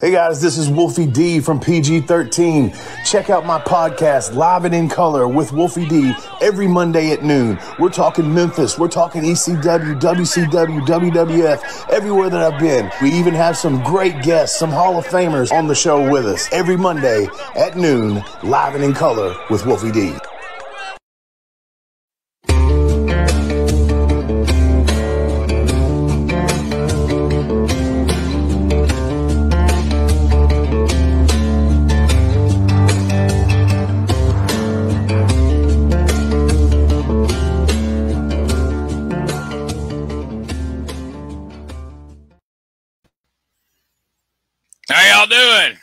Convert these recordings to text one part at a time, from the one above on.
Hey guys, this is Wolfie D from PG-13. Check out my podcast, Live and in Color with Wolfie D, every Monday at noon. We're talking Memphis, we're talking ECW, WCW, WWF, everywhere that I've been. We even have some great guests, some Hall of Famers on the show with us. Every Monday at noon, Live and in Color with Wolfie D. How y'all doing?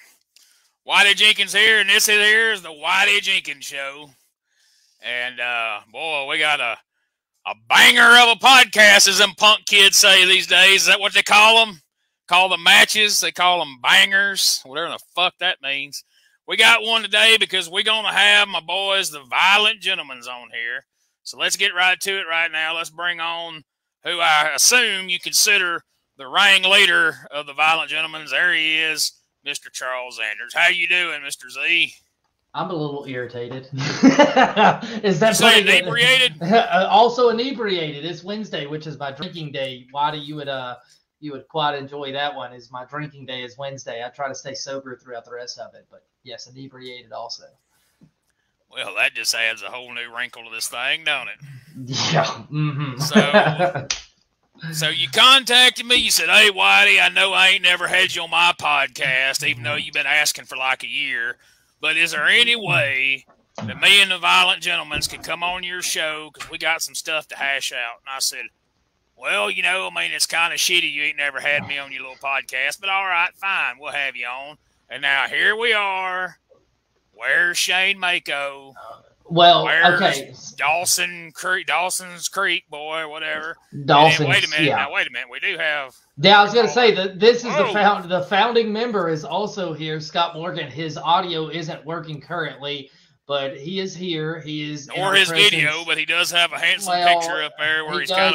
Whitey Jenkins here, and this here is the Whitey Jenkins Show. And, boy, we got a banger of a podcast, as them punk kids say these days. Is that what they call them? Call them matches. They call them bangers, whatever the fuck that means. We got one today because we're going to have my boys, the Violent Gentlemen's, on here. So let's get right to it right now. Let's bring on who I assume you consider the ringleader of the Violent Gentlemen's. There he is, Mr. Charles Zanders. How you doing, Mr. Z? I'm a little irritated. Is that you inebriated? Also inebriated. It's Wednesday, which is my drinking day. Whitey, you would quite enjoy that one. Is my drinking day is Wednesday. I try to stay sober throughout the rest of it, but yes, inebriated also. Well, that just adds a whole new wrinkle to this thing, don't it? Yeah. Mm-hmm. So you contacted me. You said, "Hey, Whitey, I know I ain't never had you on my podcast, even though you've been asking for like a year. But is there any way that me and the Violent Gentlemen's can come on your show because we got some stuff to hash out?" And I said, "Well, you know, I mean, it's kind of shitty you ain't never had me on your little podcast, but all right, fine, we'll have you on." And now here we are. Where's Shane Mako? Well, where's okay. Dawson's Creek, boy, whatever. Dawson's, wait a minute. yeah. Now, wait a minute. We do have... Yeah, I was going to say that this is the founding member is also here, Scott Morgan. His audio isn't working currently, but he is here. He is or his presence. Video, but he does have a handsome picture up there where he's kind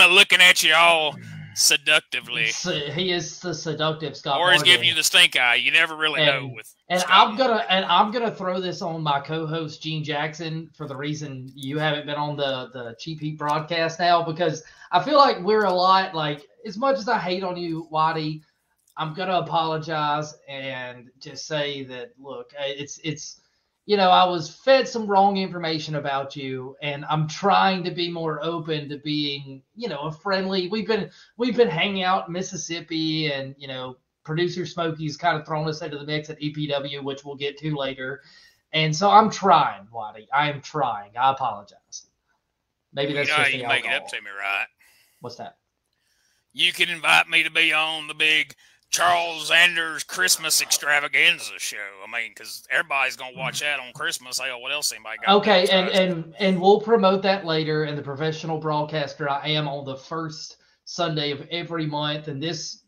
of looking at you all seductively. He is the seductive Scott Or Morgan. he's giving you the stink eye. You never really know with I'm gonna throw this on my co-host Gene Jackson for the reason you haven't been on the Cheap Heat broadcast now, because I feel like we're a lot like, as much as I hate on you, Whitey, I'm gonna apologize and just say that, look, it's you know, I was fed some wrong information about you, and I'm trying to be more open to being, you know, a friendly. We've been hanging out in Mississippi, and, you know, producer Smokey's kind of thrown us into the mix at EPW, which we'll get to later. And so I'm trying, Whitey. I am trying. I apologize. Maybe that's just you make it up to me, right? What's that? You can invite me to be on the big Charles Zanders Christmas extravaganza show. I mean, because everybody's gonna watch that on Christmas. Hell, what else anybody got? Okay, and we'll promote that later. And the professional broadcaster I am on the first Sunday of every month, and this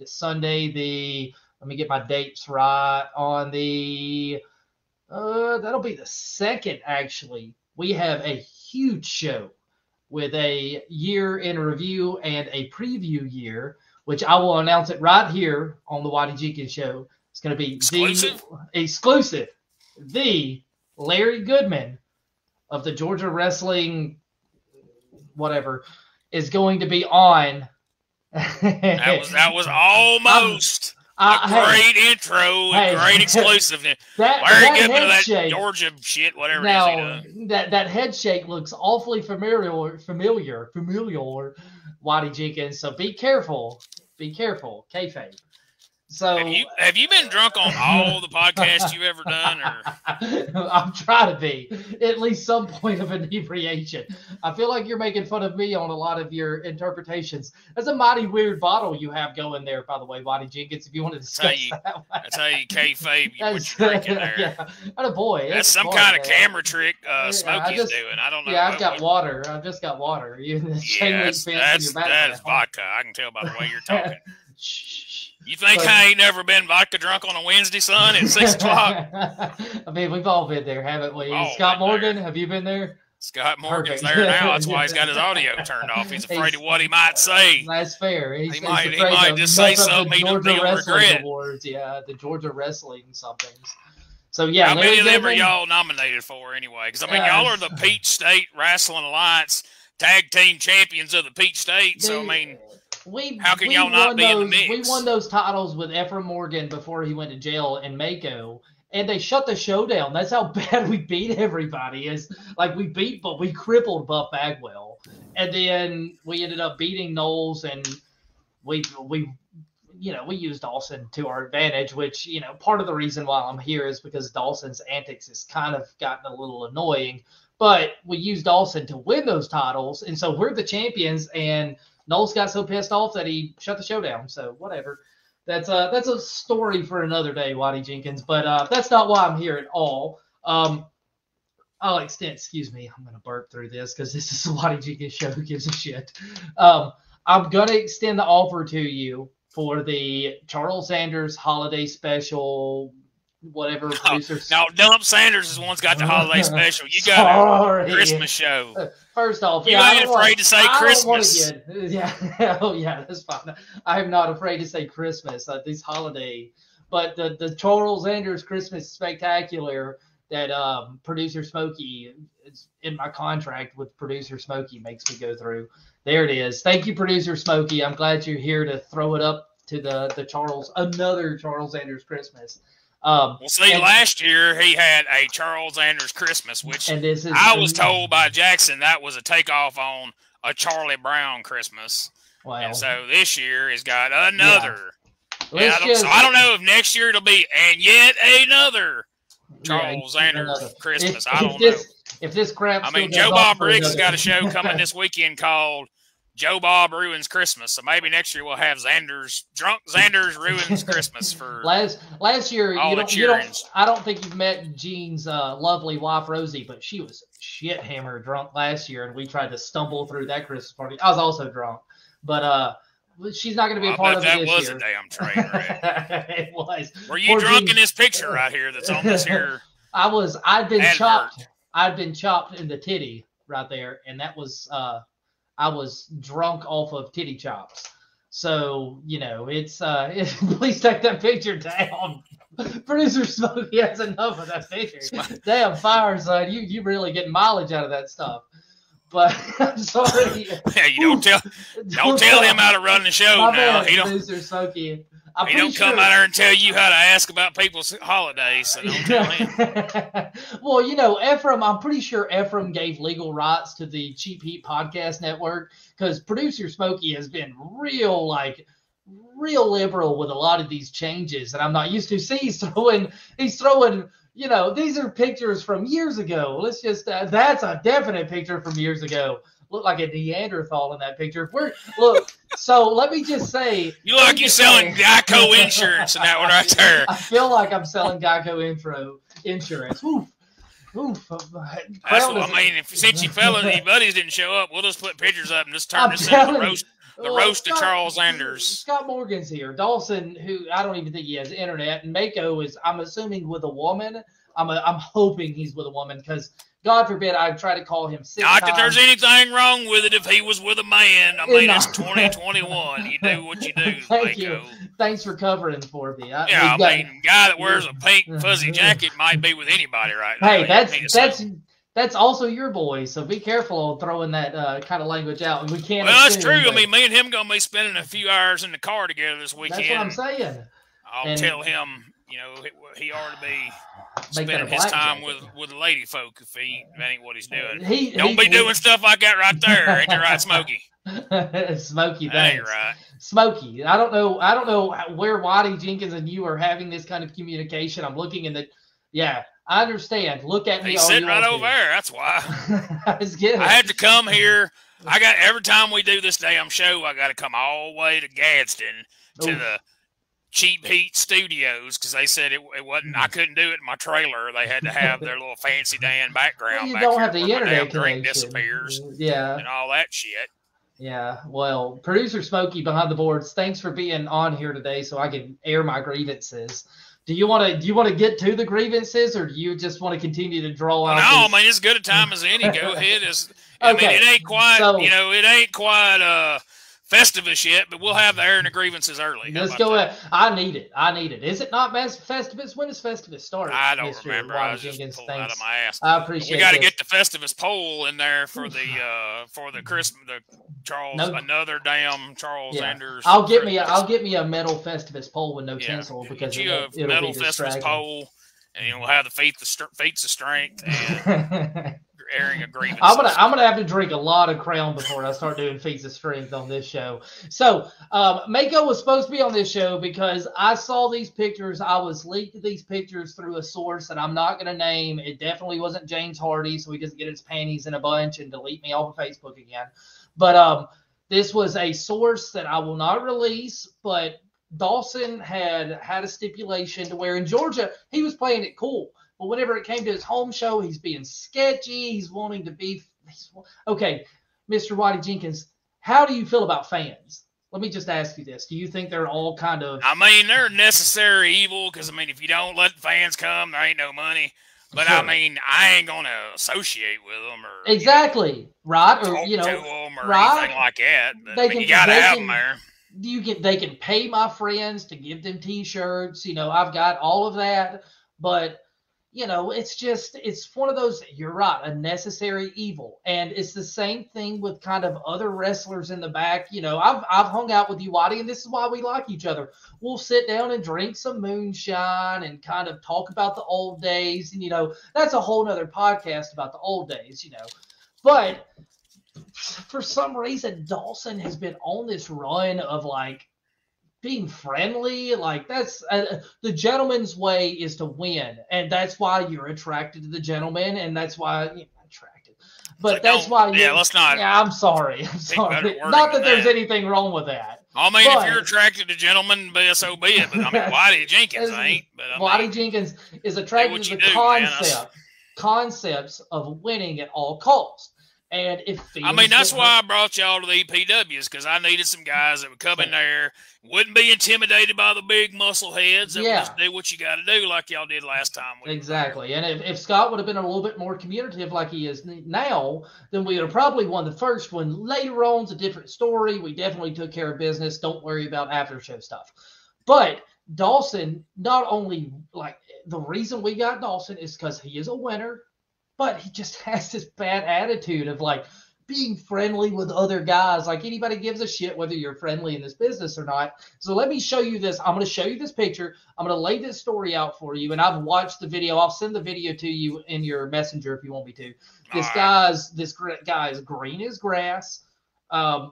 Sunday, let me get my dates right, on the that'll be the 2nd, actually. We have a huge show with a year in review and a preview year, which I will announce it right here on the Whitey Jenkins Show. It's going to be exclusive. The Larry Goodman of the Georgia Wrestling whatever is going to be on. That was almost a great intro and great exclusive. Larry Goodman of that Georgia shit, whatever it is. That head shake looks awfully familiar, Whitey Jenkins. So be careful, kayfabe. So have you been drunk on all the podcasts you've ever done? Or I'm trying to be at least some point of inebriation. I feel like you're making fun of me on a lot of your interpretations. That's a mighty weird bottle you have going there, by the way, Whitey Jenkins. If you want to discuss that, that's how you kayfabe what you're drinking there. Yeah, oh boy, that's some kind of camera trick Smokey's doing. I don't know. Yeah, I've got water. I've just got water. That is vodka. I can tell by the way you're talking. You think I ain't never been vodka drunk on a Wednesday, son, at 6 o'clock? I mean, we've all been there, haven't we? Oh, Scott Morgan, have you been there? Scott Morgan's there now. That's why he's got his audio turned off. He's afraid of what he might say. That's fair. He might just say something he'll regret. Awards. Yeah, the Georgia Wrestling somethings. So, yeah. How many of them are y'all nominated for anyway? Because, I mean, y'all are the Peach State Wrestling Alliance tag team champions of the Peach State. So, I mean, how can y'all not be in the mix? We won those titles with Ephraim Morgan before he went to jail in Mako. And they shut the show down. That's how bad we beat everybody. Is like we crippled Buff Bagwell. And then we ended up beating Knowles, and we used Dawson to our advantage, which, part of the reason why I'm here is because Dawson's antics has kind of gotten a little annoying. But we used Dawson to win those titles, and so we're the champions, and Knowles got so pissed off that he shut the show down. So whatever. That's a story for another day, Whitey Jenkins. But that's not why I'm here at all. Excuse me, I'm gonna burp through this because this is the Whitey Jenkins show. Who gives a shit? I'm gonna extend the offer to you for the Charles Zanders holiday special. Whatever producer. No, Dump Sanders is the one's got the holiday special. You got a Christmas show. First off, you ain't afraid to say Christmas. Oh yeah, that's fine. I'm not afraid to say Christmas. This holiday, but the Charles Sanders Christmas Spectacular that producer Smokey is in my contract with producer Smokey makes me go through. There it is. Thank you, producer Smokey. I'm glad you're here to throw it up to another Charles Sanders Christmas. Last year he had a Charles Anders Christmas, which I was told by Jackson that was a takeoff on a Charlie Brown Christmas. Wow. And so this year he's got another. Yeah. I don't know if next year it'll be and yet another Charles Anders Christmas. I don't know. If this crap, I mean, Joe Bob Briggs has got a show coming this weekend called Joe Bob Ruins Christmas. So maybe next year we'll have Drunk Zanders Ruins Christmas for last year. All the cheerings. I don't think you've met Gene's lovely wife Rosie, but she was shit hammered drunk last year, and we tried to stumble through that Christmas party. I was also drunk, but she's not going to be a part of it this year. That was a damn train wreck. It was. Were you drunk in this picture right here that's on this here? I'd been chopped. I'd been chopped in the titty right there, and that was I was drunk off of titty chops. So, it's please take that picture down. Producer Smokey has enough of that picture. Damn, fire, son. You really get mileage out of that stuff. But I'm sorry. Yeah, you don't tell him how to run the show now. Producer Smokey. He don't come out there and tell you how to ask about people's holidays, so don't tell him. Well, Ephraim, I'm pretty sure Ephraim gave legal rights to the Cheap Heat Podcast Network because producer Smokey has been real liberal with a lot of these changes, and I'm not used to. See, he's throwing, these are pictures from years ago. Let's just, that's a definite picture from years ago. Look like a Neanderthal in that picture. So let me just say. You look like you're selling Geico insurance in that one right there. I feel like I'm selling Geico insurance. Oof. That's what I mean. Since you fellas and your buddies didn't show up, we'll just put pictures up and just turn this into the roast of Charles Sanders. Scott Morgan's here. Dawson, who I don't even think he has internet, and Mako is, I'm assuming, with a woman. I'm hoping he's with a woman because, God forbid, I try to call him 6 times. Not that there's anything wrong with it if he was with a man. I mean, it's 2021. You do what you do, Thank you. Thanks for covering for me. I mean, a guy that wears a pink fuzzy jacket might be with anybody right now. Hey, that's also your boy, so be careful on throwing that kind of language out. And we can't. Well, that's true. I mean, me and him going to be spending a few hours in the car together this weekend. That's what I'm saying. I'll tell him, he ought to be spending his time with lady folk if that ain't what he's doing. Don't be doing stuff like that right there. Ain't you right, Smokey? Smokey, that ain't right. Smokey, I don't know where Whitey Jenkins and you are having this kind of communication. I'm looking in the, I understand. Look at me. He's sitting right over there. That's why. That's good. I had to come here. Every time we do this damn show, I got to come all the way to Gadsden to the Cheap Heat Studios because they said it wasn't. I couldn't do it in my trailer. They had to have their little fancy Dan background. You don't have the internet drink disappears. Yeah, and all that shit. Yeah. Well, producer Smokey behind the boards. Thanks for being on here today, so I can air my grievances Do you want to get to the grievances, or do you just want to continue to draw out? No, I mean, it's good a time as any. Go ahead. I mean, it ain't quite, it ain't quite Festivus yet, but we'll have the airing of grievances early. Let's go ahead. I need it. Is it not Festivus? When does Festivus start? I don't remember. I was just pulling out of my ass. I appreciate it. We got to get the Festivus poll in there for the Christmas, Charles, another damn Charles Zanders. I'll get me a metal Festivus pole with no tinsel because it'll metal be Festivus pole, and we'll have the feats of strength and airing of grievances. I'm gonna have to drink a lot of Crown before I start doing feats of strength on this show. So Mako was supposed to be on this show because I saw these pictures. I was leaked these pictures through a source that I'm not gonna name. It definitely wasn't James Hardy, so he doesn't get his panties in a bunch and delete me off of Facebook again. But this was a source that I will not release, but Dawson had a stipulation to where in Georgia he was playing it cool. But whenever it came to his home show, he's being sketchy. He's wanting to be okay. Mr. Whitey Jenkins, how do you feel about fans? Let me just ask you this. Do you think they're all kind of... I mean, they're necessary evil because, I mean, if you don't let fans come, there ain't no money. But, sure. I mean, I ain't going to associate with them or... Exactly. Right? Or, talk to them or right? anything like that. But, you got to have them there. They can pay my friends to give them T-shirts. I've got all of that. But... it's one of those, you're right, a necessary evil. And it's the same thing with kind of other wrestlers in the back. I've hung out with you, Whitey, and this is why we like each other. We'll sit down and drink some moonshine and kind of talk about the old days. And, that's a whole nother podcast about the old days, But for some reason, Dawson has been on this run of being friendly. That's the gentleman's way is to win, and that's why you're attracted to the gentleman, and that's why attracted. But that's why. Let's not. Yeah, I'm sorry. Not that there's anything wrong with that. I mean, if you're attracted to gentlemen, so be it. But I mean, Whitey Jenkins ain't. But Whitey Jenkins is attracted to the concepts of winning at all costs. And that's why I brought y'all to the EPWs, because I needed some guys that would come in there, wouldn't be intimidated by the big muscle heads, that would just do what you got to do like y'all did last time. Exactly. And if Scott would have been a little bit more communicative like he is now, then we would have probably won the first one. Later on, it's a different story. We definitely took care of business. Don't worry about after show stuff. But Dawson, not only the reason we got Dawson is because he is a winner. But he just has this bad attitude of being friendly with other guys. Anybody gives a shit whether you're friendly in this business or not. So let me show you this. I'm going to show you this picture. I'm going to lay this story out for you. And I've watched the video. I'll send the video to you in your messenger if you want me to. This guy is green as grass.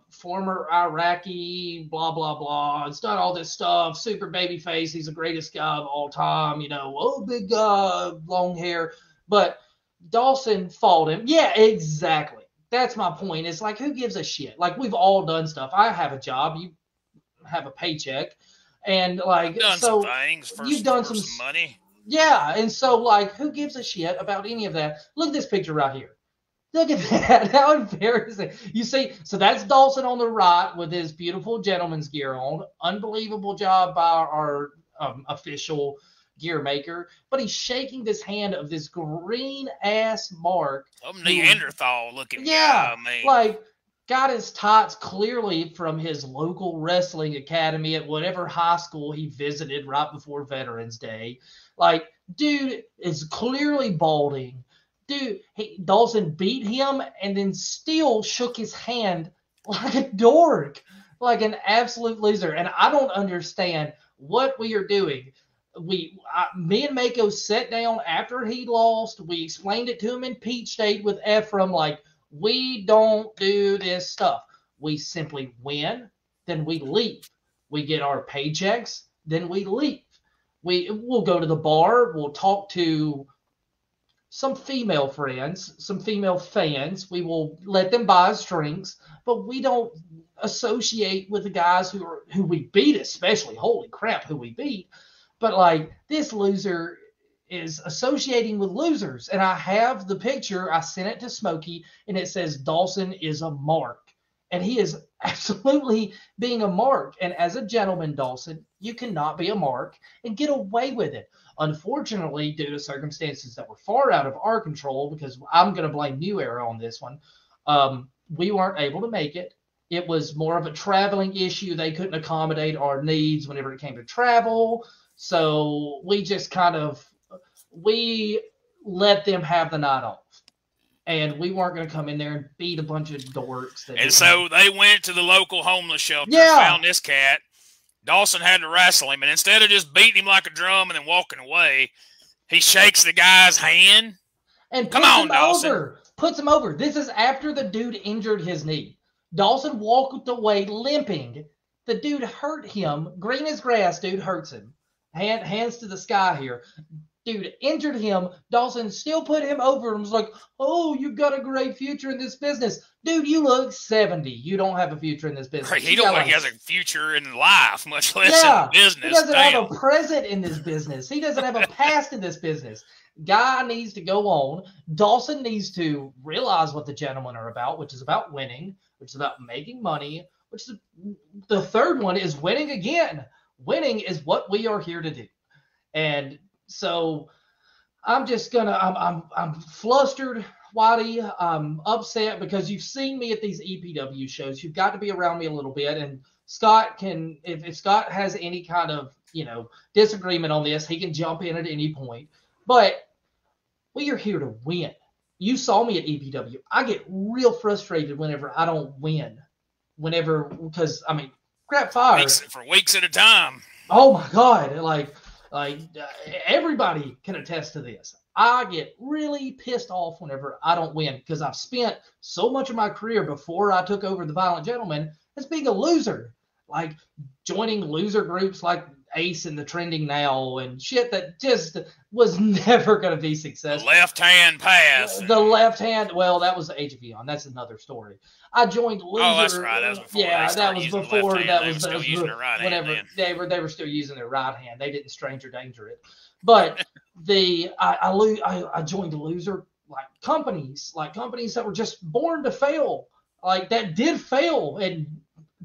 Former Iraqi, blah, blah, blah. It's done all this stuff. Super baby face. He's the greatest guy of all time. Big guy, long hair. But Dawson fought him. Yeah, exactly. That's my point. It's who gives a shit? We've all done stuff. I have a job. You have a paycheck. And you've done some money. Yeah. And so who gives a shit about any of that? Look at this picture right here. Look at that. How embarrassing. You see, so that's Dawson on the right with his beautiful gentleman's gear on. Unbelievable job by our official gear maker, but he's shaking this hand of this green ass Mark. Neanderthal looking guy. Got his tots clearly from his local wrestling academy at whatever high school he visited right before Veterans Day. Dude is clearly balding. Dude, Dawson beat him and then still shook his hand like a dork, like an absolute loser. And I don't understand what we are doing. Me and Mako sat down after he lost. We explained it to him in Peach State with Ephraim. We don't do this stuff. We simply win, then we leave. We get our paychecks, then we leave. We'll go to the bar. We'll talk to some female friends, some female fans. We will let them buy us drinks, but we don't associate with the guys who we beat, especially. Holy crap, who we beat. But this loser is associating with losers. And I have the picture. I sent it to Smokey, and it says Dawson is a mark. And he is absolutely being a mark. And as a gentleman, Dawson, you cannot be a mark and get away with it. Unfortunately, due to circumstances that were far out of our control, because I'm going to blame New Era on this one, we weren't able to make it. It was more of a traveling issue. They couldn't accommodate our needs whenever it came to travel. So we just we let them have the night off. And we weren't going to come in there and beat a bunch of dorks. And so they went to the local homeless shelter, found this cat. Dawson had to wrestle him. And instead of just beating him like a drum and then walking away, he shakes the guy's hand. And puts him over. This is after the dude injured his knee. Dawson walked away limping. The dude hurt him. Green as grass, dude hurts him. Hands to the sky here. Dude injured him. Dawson still put him over and was like, oh, you've got a great future in this business. Dude, you look 70. You don't have a future in this business. Right, he don't think he has a future in life, much less in business. He doesn't have a present in this business. He doesn't have a past in this business. Guy needs to go on. Dawson needs to realize what the gentlemen are about, which is about winning, which is about making money, which is the third one is winning again. Winning is what we are here to do. And so I'm just I'm flustered, Whitey. I'm upset because you've seen me at these EPW shows. You've got to be around me a little bit. And Scott can, if Scott has any kind of, disagreement on this, he can jump in at any point. But we are here to win. You saw me at EPW. I get real frustrated whenever I don't win. Because crap fire. For weeks at a time. Oh my God. Like everybody can attest to this. I get really pissed off whenever I don't win because I've spent so much of my career before I took over the Violent Gentleman as being a loser, like joining loser groups like Ace and the Trending Now and shit that just was never going to be successful. The left-hand pass. The left hand, well, that was the Age of Eon. That's another story. I joined loser. Oh, that's right. That was before. Yeah, that was before. That was still using their right hand. Whenever they were still using their right hand. They didn't stranger danger it. But I joined loser companies that were just born to fail, that did fail, and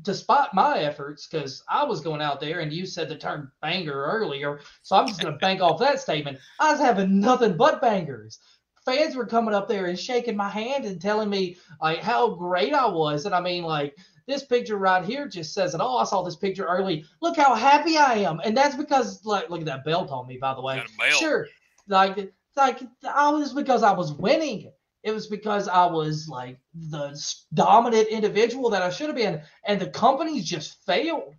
despite my efforts, because I was going out there, and you said the term banger earlier, so I'm just going to bank off that statement. I was having nothing but bangers. Fans were coming up there and shaking my hand and telling me how great I was, and this picture right here just says it all. I saw this picture early. Look how happy I am, and that's because look at that belt on me, by the way. Got a belt. Sure, I was because I was winning. It was because I was the dominant individual that I should have been, and the companies just failed.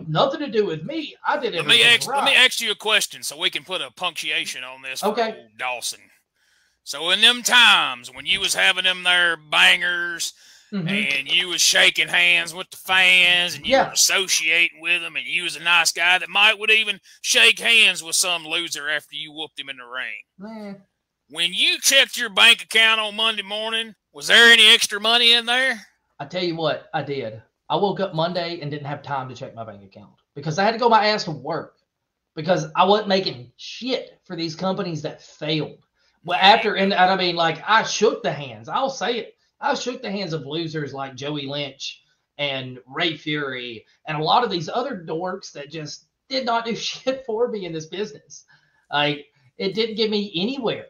Nothing to do with me. I did everything right. Let me ask you a question so we can put a punctuation on this. Okay. For old Dawson. So in them times when you was having them there bangers, and you was shaking hands with the fans, and you were associating with them, and you was a nice guy that would even shake hands with some loser after you whooped him in the ring. When you checked your bank account on Monday morning, was there any extra money in there? I tell you what, I did. I woke up Monday and didn't have time to check my bank account because I had to go my ass to work because I wasn't making shit for these companies that failed. Well, I shook the hands. I'll say it. I shook the hands of losers like Joey Lynch and Ray Fury and a lot of these other dorks that just did not do shit for me in this business. It didn't get me anywhere.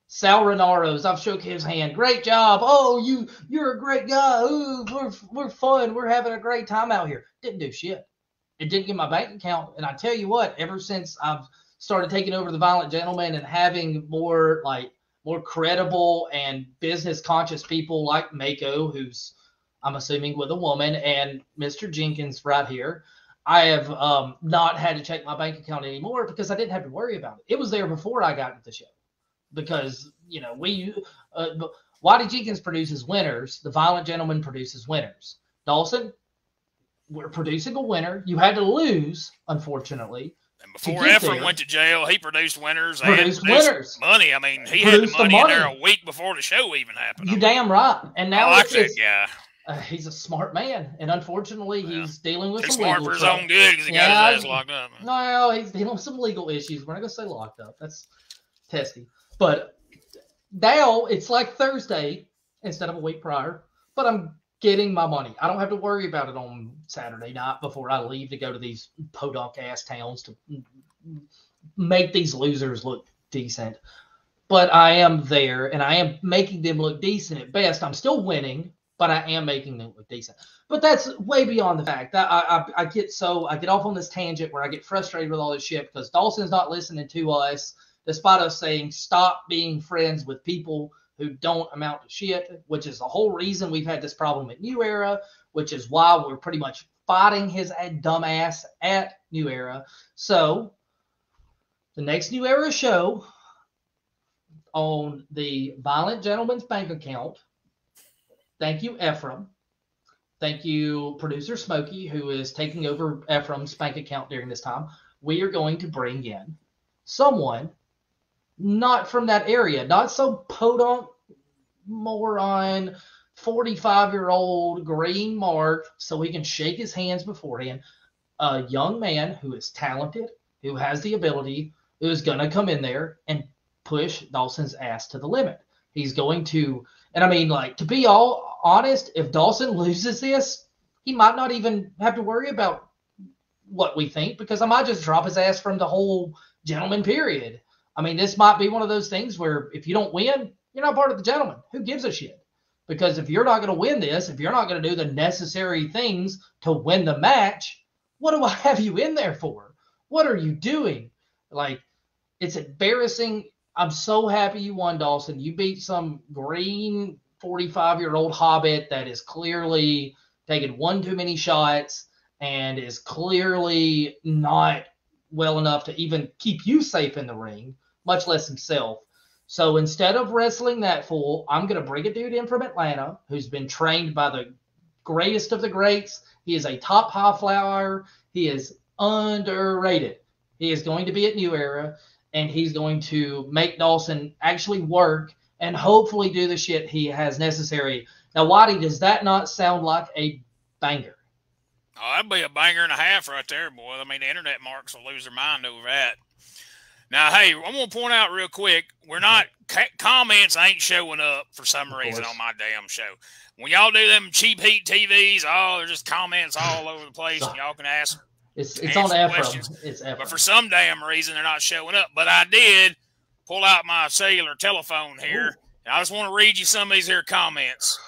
Sal Renaro's, I've shook his hand. Great job. Oh, you're a great guy. Ooh, we're fun. We're having a great time out here. Didn't do shit. It didn't get my bank account. And I tell you what, ever since I've started taking over the Violent Gentleman and having more credible and business conscious people like Mako, who's I'm assuming with a woman, and Mr. Jenkins right here, I have not had to check my bank account anymore because I didn't have to worry about it. It was there before I got to the show because, Whitey Jenkins produces winners. The Violent Gentleman produces winners. Dawson, we're producing a winner. You had to lose, unfortunately. And before Ephraim went to jail, he produced winners. Produced winners. Money. He had the money in there a week before the show even happened. You're damn right. And now I like that guy. He's a smart man, and unfortunately, he's dealing with some legal legal for his own good because he got his ass locked up. No, he's dealing with some legal issues. We're not gonna say locked up. That's testy. But now it's like Thursday instead of a week prior. But I'm getting my money. I don't have to worry about it on Saturday night before I leave to go to these podunk-ass towns to make these losers look decent. But I am there, and I am making them look decent at best. I'm still winning, but I am making them look decent. But that's way beyond the fact that I get off on this tangent where I get frustrated with all this shit because Dawson's not listening to us, despite us saying stop being friends with people who don't amount to shit, which is the whole reason we've had this problem at New Era, which is why we're pretty much fighting his dumb ass at New Era. So the next New Era show on the Violent Gentleman's bank account. Thank you, Ephraim. Thank you, producer Smokey, who is taking over Ephraim's bank account during this time. We are going to bring in someone not from that area, not some podunk moron 45-year-old green mark so he can shake his hands beforehand. A young man who is talented, who has the ability, who is going to come in there and push Dawson's ass to the limit. He's going to, and I mean, like, to be all honest, if Dawson loses this, he might not even have to worry about what we think because I might just drop his ass from the whole gentleman period. I mean, this might be one of those things where if you don't win, you're not part of the gentleman. Who gives a shit? Because if you're not going to win this, if you're not going to do the necessary things to win the match, what do I have you in there for? What are you doing? Like, it's embarrassing. I'm so happy you won, Dawson. You beat some green 45-year-old hobbit that is clearly taking one too many shots and is clearly not well enough to even keep you safe in the ring, much less himself. So instead of wrestling that fool, I'm going to bring a dude in from Atlanta who's been trained by the greatest of the greats. He is a top high flyer. He is underrated. He is going to be at New Era, and he's going to make Dawson actually work and hopefully do the shit he has necessary. Now, Whitey, does that not sound like a banger? Oh, that'd be a banger and a half right there, boy. I mean, the internet marks will lose their mind over that. Now, hey, I'm going to point out real quick, we're not comments ain't showing up for some reason on my damn show. When y'all do them cheap heat TVs, there's just comments all over the place, and y'all can ask. It's on Ephraim. It's Ephraim. But for some damn reason, they're not showing up. But I did pull out my cellular telephone here, and I just want to read you some of these here comments.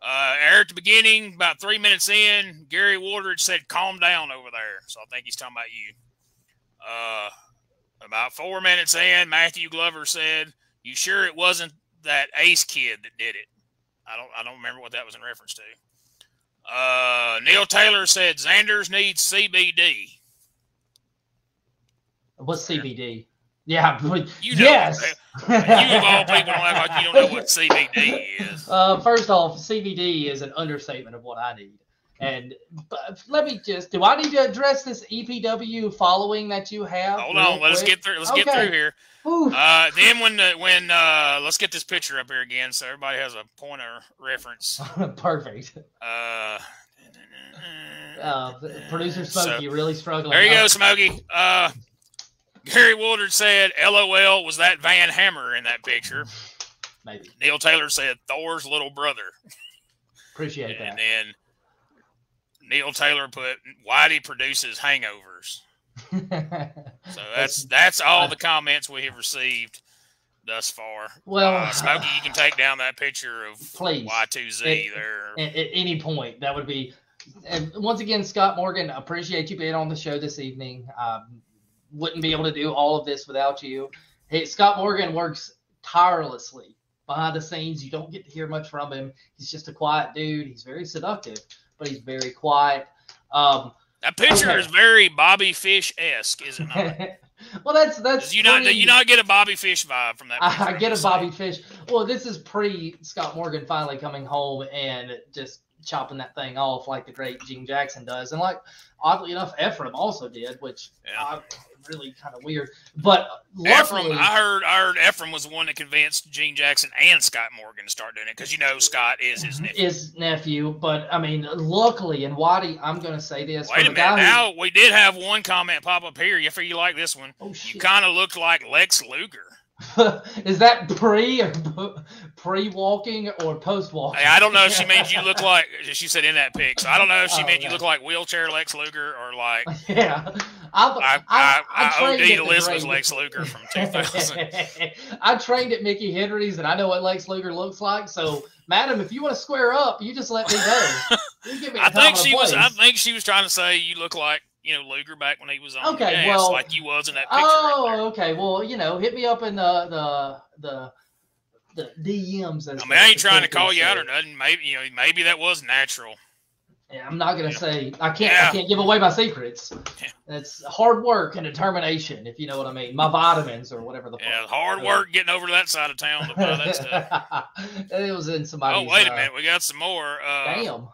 At the beginning, about 3 minutes in, Gary Wardridge said, calm down over there. So I think he's talking about you. About 4 minutes in, Matthew Glover said, you sure it wasn't that Ace kid that did it? I don't remember what that was in reference to. Neil Taylor said, Zanders needs CBD. What's CBD? Yeah, you know, yes. You of all people don't act like you don't know what CBD is. First off, CBD is an understatement of what I need. And let me just, do I need to address this EPW following that you have? Hold on, let's get through. Let's get through here. Then when let's get this picture up here again, so everybody has a point of reference. Perfect. Producer Smokey, you're really struggling. There you go, Smokey. Gary Wardridge said, "LOL, was that Van Hammer in that picture?" Maybe. Neil Taylor said, "Thor's little brother." Appreciate that. And then Neil Taylor put, Whitey produces hangovers. So that's all the comments we have received thus far. Well, Smokey, you can take down that picture of please, Y2Z there. At any point, that would be. And once again, Scott Morgan, appreciate you being on the show this evening. Wouldn't be able to do all of this without you. Hey, Scott Morgan works tirelessly behind the scenes. You don't get to hear much from him. He's just a quiet dude. He's very seductive, but he's very quiet. That picture is very Bobby Fish-esque, is it not? Well, that's. Do you not get a Bobby Fish vibe from that picture? I get a Bobby Fish. Well, this is pre-Scott Morgan finally coming home and just chopping that thing off like the great Gene Jackson does. And like, oddly enough, Ephraim also did, which really kind of weird. But luckily, I heard Ephraim was the one that convinced Gene Jackson and Scott Morgan to start doing it because, Scott is his nephew. But, I mean, luckily, and Whitey, I'm going to say this. Wait a minute. Now, we did have one comment pop up here. You like this one. Oh, shit. You kind of looked like Lex Luger. Is that pre-walking or post-walking? Hey, I don't know if she made you look like, she said in that pic, so I don't know if she made you look like wheelchair Lex Luger or like yeah. I trained OD'd at the Elizabeth grade. Lex Luger from 2000. I trained at Mickey Henry's, and I know what Lex Luger looks like. So, madam, if you want to square up, you just let me go. You give me a I think she was trying to say you look like, Luger back when he was on okay, gas, well, like you was in that picture. Right okay. Well, hit me up in the DMs. I mean, I ain't trying to call you out or nothing. Maybe that was natural. Yeah, I'm not gonna say I can't give away my secrets. Yeah. It's hard work and determination, if you know what I mean. My vitamins or whatever the fuck. Yeah, hard work getting over to that side of town to buy that stuff. It was in somebody's. Oh, wait a minute, we got some more. Damn.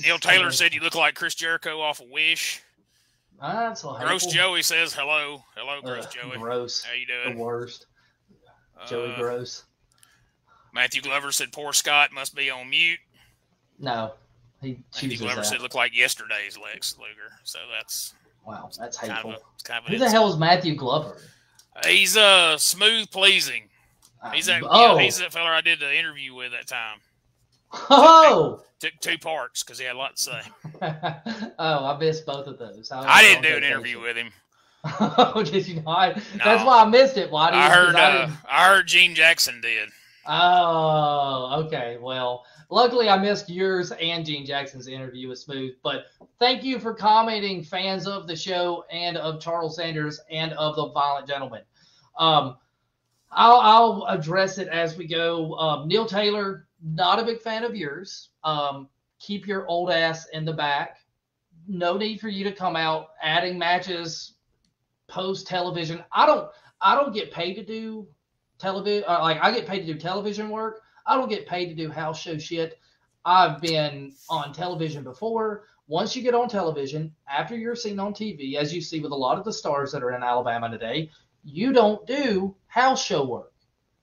Neil Taylor said you look like Chris Jericho off of Wish. That's so Gross Joey says hello. Hello, Gross Joey. Gross. How you doing? The worst. Joey Gross. Matthew Glover said poor Scott must be on mute. No. Matthew Glover said look like yesterday's Lex Luger. So that's that's hateful. Who the hell is Matthew Glover? He's smooth pleasing. He's that fella I did the interview with that time. Oh, took 2 parts because he had a lot to say. Oh, I missed both of those. I didn't do an interview with him. Oh, did you not? No. That's why I missed it. Why? I heard Gene Jackson did. Oh, okay. Well, luckily I missed yours and Gene Jackson's interview with Smooth. But thank you for commenting, fans of the show and of Charles Zanders and of the Violent Gentleman. I'll address it as we go. Neil Taylor, not a big fan of yours. Keep your old ass in the back. No need for you to come out adding matches post television. I don't get paid to do television. I get paid to do television work. I don't get paid to do house show shit. I've been on television before. Once you get on television, after you're seen on TV, as you see with a lot of the stars that are in Alabama today, you don't do house show work.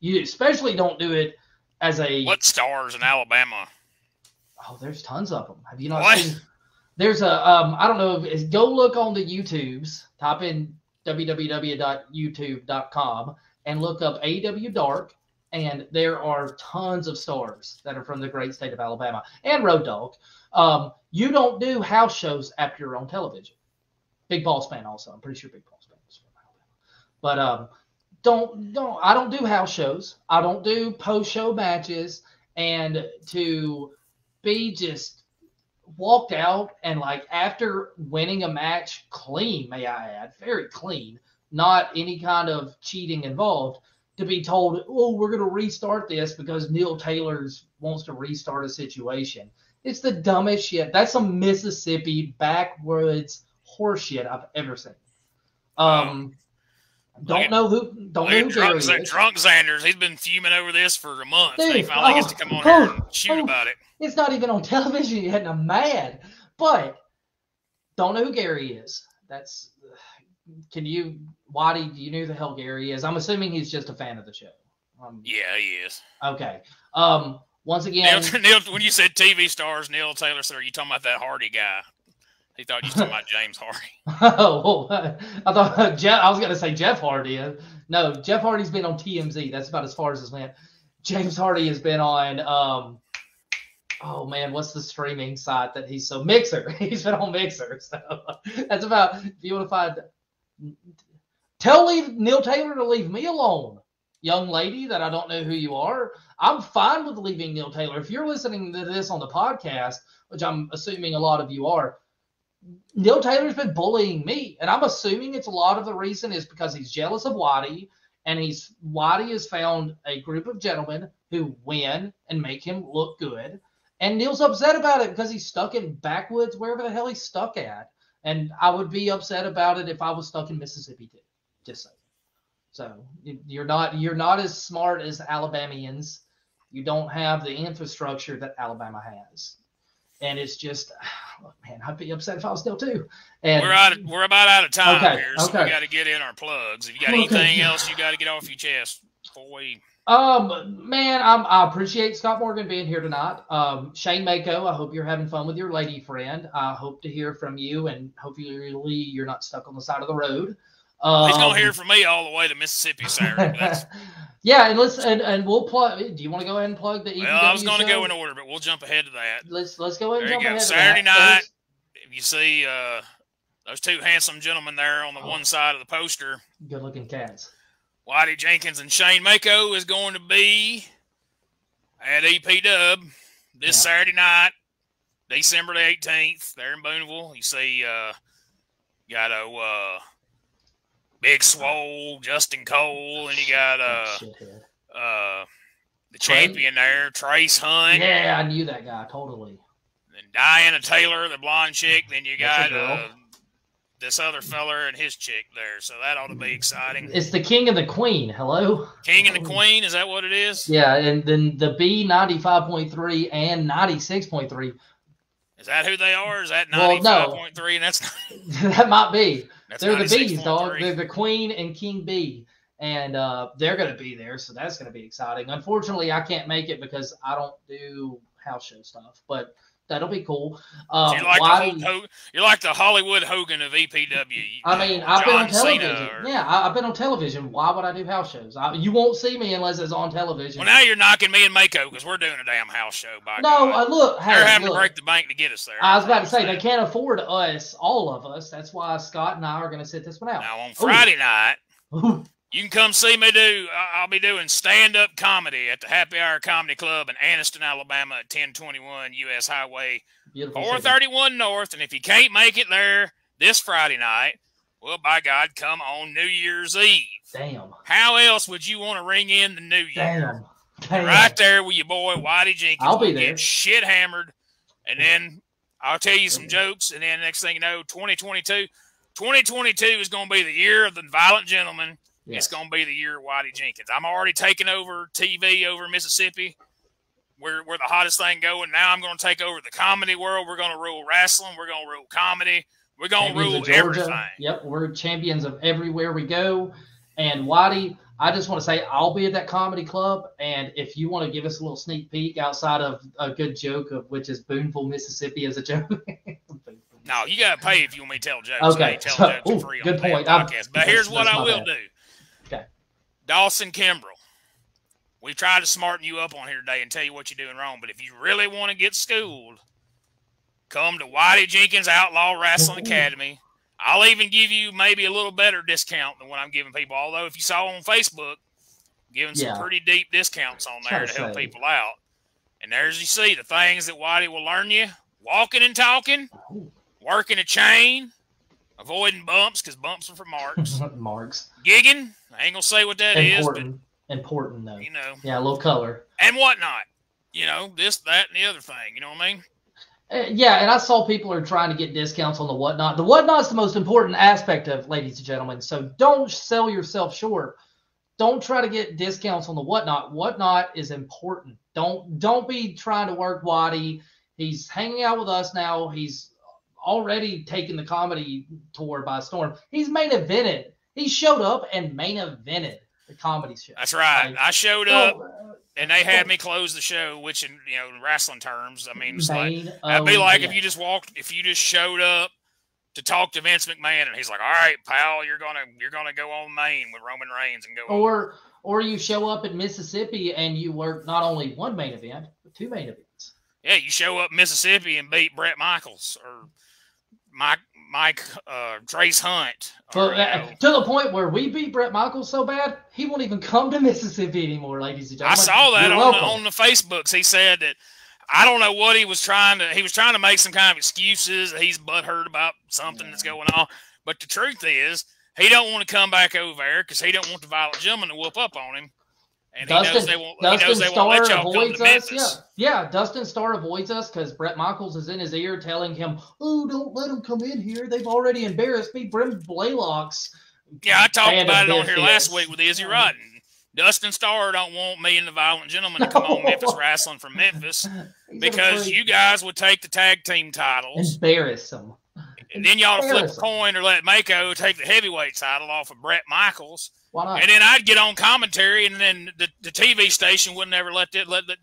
You especially don't do it as a... What stars in Alabama? Oh, there's tons of them. Have you not seen? There's a, I don't know, go look on the YouTubes, type in www.youtube.com and look up AEW Dark, and there are tons of stars that are from the great state of Alabama, and Road Dogg. You don't do house shows after you're on television. Big Boss Man also. I'm pretty sure Big Boss Man is from Alabama. But I don't do house shows. I don't do post-show matches, and to be just walked out and like after winning a match clean, may I add, very clean, not any kind of cheating involved, to be told, oh, we're going to restart this because Neil Taylor's wants to restart a situation. It's the dumbest shit. That's some Mississippi backwoods horse shit I've ever seen. Don't know who Gary is. Drunk Zanders, he's been fuming over this for a month. Dude, he finally gets to come on here and shoot about it. It's not even on television yet, and I'm mad. But don't know who Gary is. Whitey, do you know who the hell Gary is? I'm assuming he's just a fan of the show. Yeah, he is. Okay. Once again, Neil, when you said TV stars, Neil Taylor said, "Are you talking about that Hardy guy?" He thought you were talking about James Hardy. Oh, I thought I was going to say Jeff Hardy. No, Jeff Hardy's been on TMZ. That's about as far as it's went. James Hardy has been on, oh man, what's the streaming site that he's so Mixer? He's been on Mixer. So that's about, if you want to find, tell Neil Taylor to leave me alone, young lady that I don't know who you are. I'm fine with leaving Neil Taylor. If you're listening to this on the podcast, which I'm assuming a lot of you are, Neil Taylor's been bullying me, and I'm assuming it's a lot of the reason is because he's jealous of Whitey, and Whitey has found a group of gentlemen who win and make him look good, and Neil's upset about it because he's stuck in backwoods, wherever the hell he's stuck at, and I would be upset about it if I was stuck in Mississippi too. Just saying. So you're not as smart as Alabamians. You don't have the infrastructure that Alabama has. And it's just, look, man, I'd be upset if I was still too. And we're about out of time here, so okay. We got to get in our plugs. If you got anything else you got to get off your chest before we. Man, I appreciate Scott Morgan being here tonight. Shane Mako, I hope you're having fun with your lady friend. I hope to hear from you, and hopefully you're not stuck on the side of the road. He's gonna hear from me all the way to Mississippi Saturday. Yeah, and let's and we'll plug. Do you want to go ahead and plug the EPW Well, I was going to show? go in order, but we'll jump ahead to that. Let's go ahead and jump ahead. Saturday to that. night. If you see those two handsome gentlemen there on the one side of the poster, good-looking cats. Whitey Jenkins and Shane Mako is going to be at EP-Dub this Saturday night, December the 18th, there in Booneville. You see, got a Big Swole, Justin Cole, and you got the champion there, Trace Hunt. Yeah, I knew that guy totally. And Diana Taylor, the blonde chick. Then you got this other feller and his chick there. So that ought to be exciting. It's the King and the Queen. Hello? King and the Queen, is that what it is? Yeah, and then the B 95.3 and 96.3. Is that who they are? Is that 95.3? And that's that might be. They're the B's, 96.3. dog. They're the Queen and King B. And they're going to be there, so that's going to be exciting. Unfortunately, I can't make it because I don't do house show stuff, but that'll be cool. You're like the Hollywood Hogan of EPW. I mean, I've been on television. Yeah, I've been on television. Why would I do house shows? You won't see me unless it's on television. Well, now you're knocking me and Mako because we're doing a damn house show. Look, they're having to break the bank to get us there. I was about to say, they can't afford us, all of us. That's why Scott and I are going to sit this one out. Now, on Friday night, you can come see me I'll be doing stand-up comedy at the Happy Hour Comedy Club in Anniston, Alabama at 1021 U.S. Highway 431 North. And if you can't make it there this Friday night, well, by God, come on New Year's Eve. Damn. How else would you want to ring in the New Year? Damn. Right there with your boy, Whitey Jenkins. I'll be there. Get shit hammered, and then I'll tell you some jokes, and then next thing you know, 2022 is going to be the year of the violent gentleman. Yes. It's going to be the year of Whitey Jenkins. I'm already taking over TV over Mississippi. We're the hottest thing going. Now I'm going to take over the comedy world. We're going to rule wrestling. We're going to rule comedy. We're going to rule everything. Yep, we're champions of everywhere we go. And Whitey, I just want to say I'll be at that comedy club. And if you want to give us a little sneak peek outside of a good joke, which is Booneville, Mississippi as a joke. No, you got to pay if you want me to tell jokes. Okay. Tell jokes for free on good point. Podcast. But here's what I will do. Okay. Dawson Kimbrell. We tried to smarten you up on here today and tell you what you're doing wrong. But if you really want to get schooled, come to Whitey Jenkins Outlaw Wrestling Academy. I'll even give you maybe a little better discount than what I'm giving people. Although if you saw on Facebook, giving some pretty deep discounts on there to help people out. And there's you see the things that Whitey will learn you. Walking and talking, working a chain, avoiding bumps because bumps are for marks. Marks. Gigging. I ain't going to say what that is. Important, though. You know. Yeah, a little color. And whatnot. You know, this, that, and the other thing. You know what I mean? Yeah, and I saw people are trying to get discounts on the whatnot. The whatnot's the most important aspect of, ladies and gentlemen. So don't sell yourself short. Don't try to get discounts on the whatnot. Whatnot is important. Don't be trying to work Whitey. He's hanging out with us now. He's already taken the comedy tour by storm. He's main evented. He showed up and main evented the comedy show. That's right. I showed up. And they had me close the show, which in wrestling terms, I mean, it's that'd be like if you just showed up to talk to Vince McMahon, and he's like, "All right, pal, you're gonna go on main with Roman Reigns and go." Or you show up in Mississippi and you work not only one main event but two main events. Yeah, you show up in Mississippi and beat Brett Michaels or Mike Trace Hunt. Or, to the point where we beat Brett Michaels so bad, he won't even come to Mississippi anymore, ladies and gentlemen. I saw that on the Facebooks. He said that I don't know what he was trying to make some kind of excuses. He's butthurt about something that's going on. But the truth is, he don't want to come back over there because he don't want the violent gentleman to whoop up on him. And he knows they won't let y'all come to Memphis. Yeah, Dustin Starr avoids us because Brett Michaels is in his ear telling him, "Oh, don't let him come in here. They've already embarrassed me." Brim Blaylock's. Yeah, I talked about it on here last week with Izzy Rotten. Dustin Starr don't want me and the Violent Gentleman to come on Memphis Wrestling from Memphis because you guys would take the tag team titles. Embarrass them. And then y'all flip a coin or let Mako take the heavyweight title off of Brett Michaels. Why not? And then I'd get on commentary, and then the TV station would never let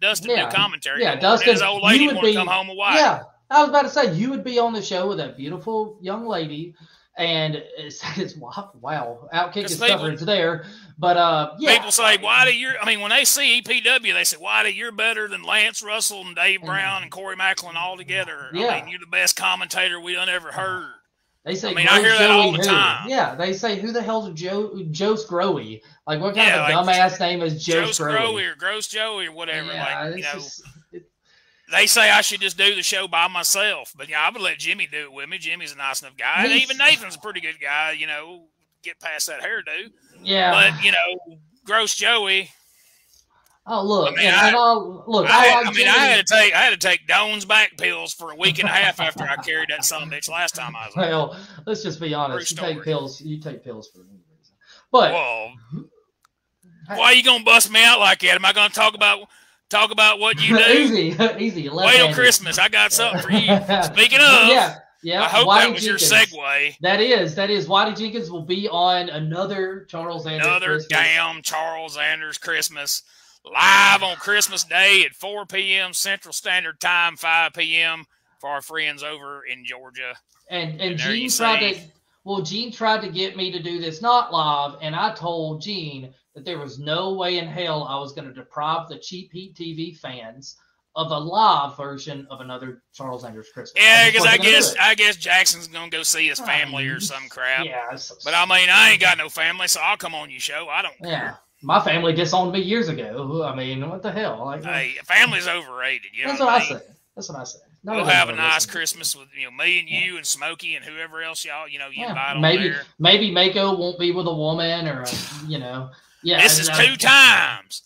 Dustin do commentary. Yeah, Dustin, his old lady would come home a wife. Yeah, I was about to say, you would be on the show with that beautiful young lady, And it's wow, Outkick coverage there. But yeah, people say, Whitey, when they see EPW, they say, Whitey, you're better than Lance Russell and Dave Brown and Corey Macklin all together. Yeah. You're the best commentator we done ever heard. They say, I hear that all the time. Yeah, they say, who the hell's Joe Scrowy? Like, what kind of dumbass name is Joe Scrowy? Or Gross Joey or whatever. Yeah, they say I should just do the show by myself. But, I would let Jimmy do it with me. Jimmy's a nice enough guy. And even Nathan's a pretty good guy, get past that hairdo. Yeah. But, Gross Joey. Oh, look. I had to take Doan's back pills for a week and a half after I carried that son of a bitch last time I was there. Well, let's just be honest. You take pills for any reason. But why are you gonna bust me out like that? Am I gonna talk about what you do? Easy. Wait till Christmas. I got something for you. Speaking of, yeah. I hope that was your segue. That is. Whitey Jenkins will be on another Charles Zanders Christmas. Damn Charles Zanders Christmas. Live on Christmas Day at 4 p.m. Central Standard Time, 5 p.m. for our friends over in Georgia. And Gene tried to get me to do this not live, and I told Gene that there was no way in hell I was going to deprive the Cheap Heat TV fans of a live version of another Charles Zanders Christmas. Yeah, because I guess Jackson's going to go see his family or some crap. Yeah. But I ain't got no family, so I'll come on your show. I don't care. Yeah. My family disowned me years ago. What the hell? Hey, family's overrated. That's what I say. We'll have a nice Christmas with me and you and Smokey and whoever else y'all you invite on there. Maybe Mako won't be with a woman or Yeah. This is two times.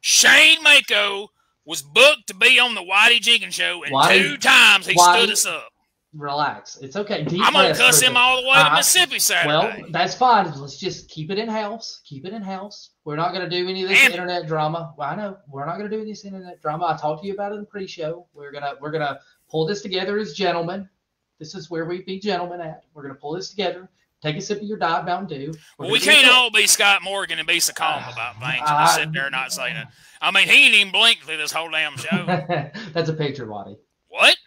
Shane Mako was booked to be on the Whitey Jenkins show, and 2 times he stood us up. Relax. It's okay. I'm going to cuss him all the way to Mississippi Saturday. Well, that's fine. Let's just keep it in-house. We're not going to do any of this internet drama. Well, I know. We're not going to do this internet drama. I talked to you about it in the pre-show. We're gonna pull this together as gentlemen. This is where we be gentlemen at. We're going to pull this together. Take a sip of your Diet Mountain Dew. We can't all be Scott Morgan and be so calm about things and just sit there and not say nothing. He ain't even blinked through this whole damn show. That's a picture, Waddy. What?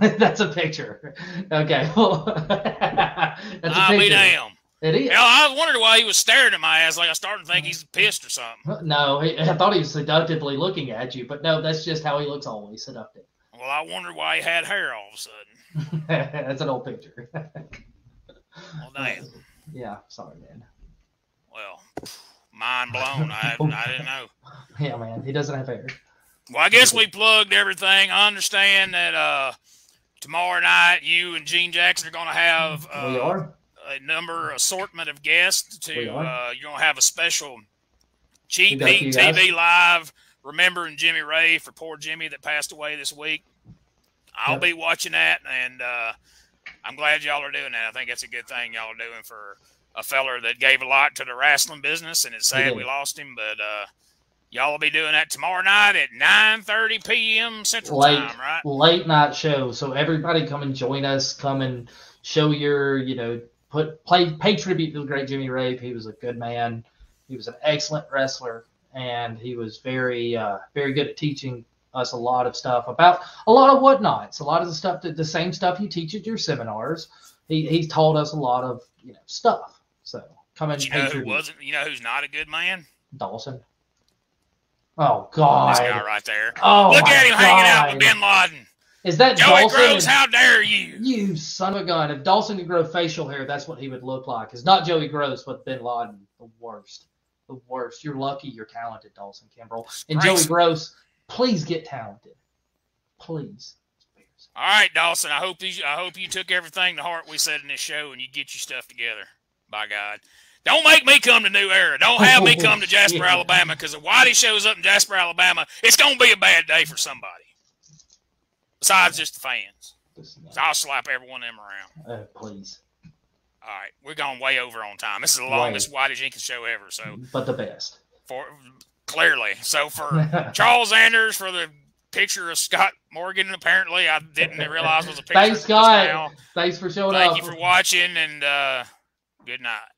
That's a picture. Okay. Well, that's a picture. I'll be damn. It is. Hell, I wondered why he was staring at my ass like I started to think he's pissed or something. No, I thought he was seductively looking at you, but no, that's just how he looks always, seductive. Well, I wondered why he had hair all of a sudden. That's an old picture. Well, damn. Yeah, sorry, man. Well, mind blown. I didn't know. Yeah, man, he doesn't have hair. Well, I guess we plugged everything. I understand that tomorrow night you and Gene Jackson are going to have assortment of guests. You're going to have a special Cheap Heat TV Live remembering Jimmy Ray for poor Jimmy that passed away this week. I'll be watching that, and I'm glad y'all are doing that. I think it's a good thing y'all are doing for a feller that gave a lot to the wrestling business, and it's sad we lost him, but y'all will be doing that tomorrow night at 9:30 p.m. Central Time, right? Late night show. So everybody come and join us. Come and show your, pay tribute to the great Jimmy Ray. He was a good man. He was an excellent wrestler, and he was very, very good at teaching us a lot of stuff about a lot of whatnots, a lot of the stuff the same stuff you teach at your seminars. He's taught us a lot of stuff. So come and pay tribute. Who's not a good man? Dawson. Oh, God. This guy right there. Oh, look at him hanging out with Bin Laden. Is that Joey Dawson? Groves, how dare you? You son of a gun. If Dawson could grow facial hair, that's what he would look like. It's not Joey Groves, but Bin Laden. The worst. The worst. You're lucky you're talented, Dawson Kimbrell. And Joey Groves, please get talented. Please. All right, Dawson. I hope you took everything to heart we said in this show and you get your stuff together. By God. Don't make me come to New Era. Don't have me come to Jasper, Alabama, because if Whitey shows up in Jasper, Alabama, it's going to be a bad day for somebody. Besides just the fans. So I'll slap every one of them around. Please. All right. We're going way over on time. This is the longest Whitey Jenkins show ever. But the best. Clearly. So for Charles Zanders, for the picture of Scott Morgan, apparently I didn't realize was a picture. Thanks, Scott. Thanks for showing up. Thank you for watching, and good night.